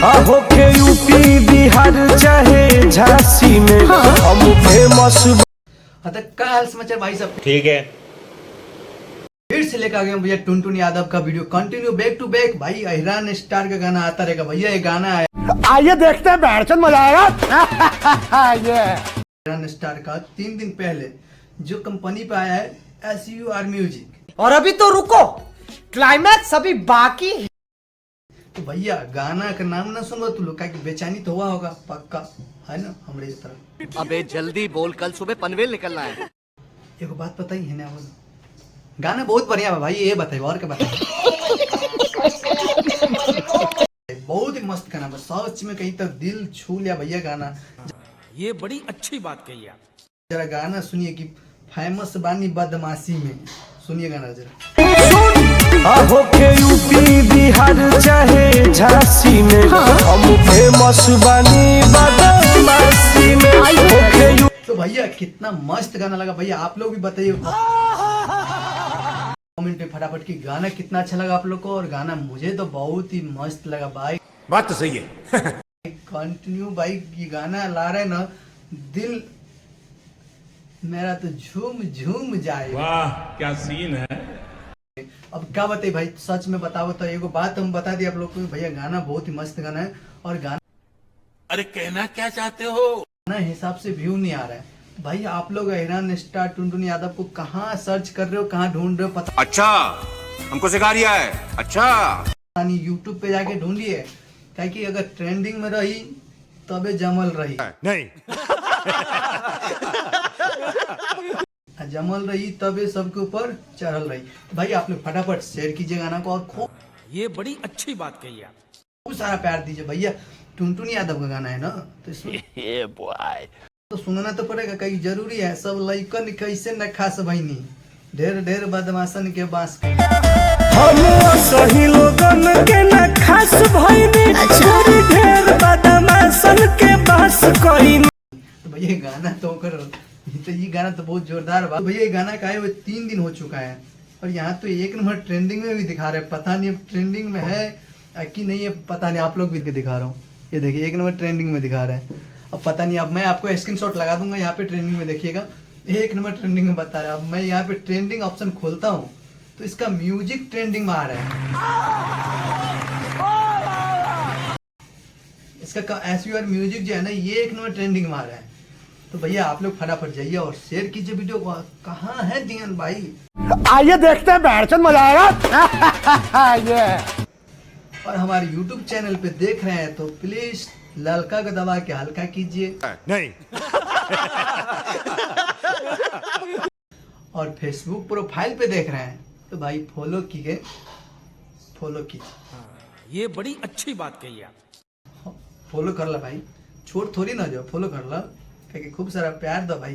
हो के यूपी बिहार चाहे झांसी में हम फेमस। क्या हाल समाचार भाई सब? ठीक है। फिर से लेकर आ गए भैया टुनटुन यादव का video continue back to back. भाई अहिरान स्टार का गाना आता रहेगा भैया। ये गाना आया, आइए देखते हैं, बैठचंद मजा आएगा। ये अहिरान स्टार का 3 दिन पहले जो कंपनी पे आया है SUR म्यूजिक। और अभी तो रुको, क्लाइमैक्स अभी बाकी है। तो भैया गाना का नाम ना सुनो तो लोग की बेचैनी तो हुआ होगा पक्का, है ना हमारे तरह। अबे जल्दी बोल, कल सुबह पनवेल निकलना है। एक बात पता ही है ना, गाना बहुत बढ़िया है भाई। ये बताइए और क्या बताइए। बहुत ही मस्त गाना, बस सच में कहीं तक दिल छू लिया भैया गाना। ये बड़ी अच्छी बात कही आप। जरा गाना सुनिए कि फेमस बानी बदमाशी में। सुनिए गाना जरा। हो के यूपी बिहार चाहे झांसी में हम फेमस बानी बदमाशी में। हो के तो भैया कितना मस्त गाना लगा भैया, आप लोग भी बताइए कमेंट पे फटाफट कि गाना कितना अच्छा लगा आप लोग को। और गाना मुझे तो बहुत ही मस्त लगा भाई। बात तो सही है। कंटिन्यू भाई ये गाना ला रहे ना, दिल मेरा तो झूम झूम जाए। वाह क्या सीन है। अब क्या बताइए भाई, सच में बताओ तो एगो बात हम बता दिए आप लोग को, भैया गाना बहुत ही मस्त गाना है। और गाना, अरे कहना क्या चाहते हो? गाना हिसाब से व्यू नहीं आ रहा है भाई। आप लोग अहिरान स्टार टुनटुन यादव को कहाँ सर्च कर रहे हो, कहाँ ढूंढ रहे हो पता अच्छा, हमको सिखा रिया है। अच्छा नहीं, यूट्यूब पे जाके ढूंढिए, ताकि अगर ट्रेंडिंग में रही तबे जमल रही नहीं। जमल रही तबे सबके ऊपर चढ़ल रही। तो भाई आप लोग फटाफट शेयर कीजिए गाना को और खूब ये बड़ी अच्छी बात कही आप। सारा प्यार दीजिए भैया। टुनटुन यादव का गाना है ना, तो इसमें तो सुनना तो पड़ेगा, कहीं जरूरी है। सब लइकन कैसे न खास भईनी, ढेर ढेर बदमाशन के बास। हम सही लोगन के न खास भइनी, ढेर बदमाशन के बास कइनी। तो भैया ये गाना तो कर, तो ये गाना तो बहुत जोरदार बात। भैया ये गाना का है वो 3 दिन हो चुका है और यहाँ तो 1 नंबर ट्रेंडिंग में भी दिखा रहे हैं। पता नहीं अब ट्रेंडिंग में है कि नहीं है, पता नहीं। आप लोग भी दिखा रहा हूँ, ये देखिए 1 नंबर ट्रेंडिंग में दिखा रहे हैं। अब पता नहीं, अब मैं आपको स्क्रीनशॉट लगा दूंगा, यहाँ पे ट्रेंडिंग में देखिएगा 1 नंबर ट्रेंडिंग में बता रहा है। अब मैं यहाँ पे ट्रेंडिंग ऑप्शन खोलता हूँ तो इसका म्यूजिक ट्रेंडिंग में आ रहा है। इसका SUR म्यूजिक जो है ना, ये 1 नंबर ट्रेंडिंग में आ रहा है। तो भैया आप लोग फटाफट जाइए और शेयर कीजिए वीडियो को। कहाँ है दियन भाई? आइए देखते हैं, बैठचंद मजा आएगा। ये और हमारे YouTube चैनल पे देख रहे हैं तो प्लीज ललका का दबा के हल्का कीजिए। नहीं। और फेसबुक प्रोफाइल पे देख रहे हैं तो भाई फॉलो कीजिए। ये बड़ी अच्छी बात कही आप। फॉलो कर ला भाई, छोड़ थोड़ी ना जाओ, फॉलो कर ला, क्योंकि खूब सारा प्यार दो भाई।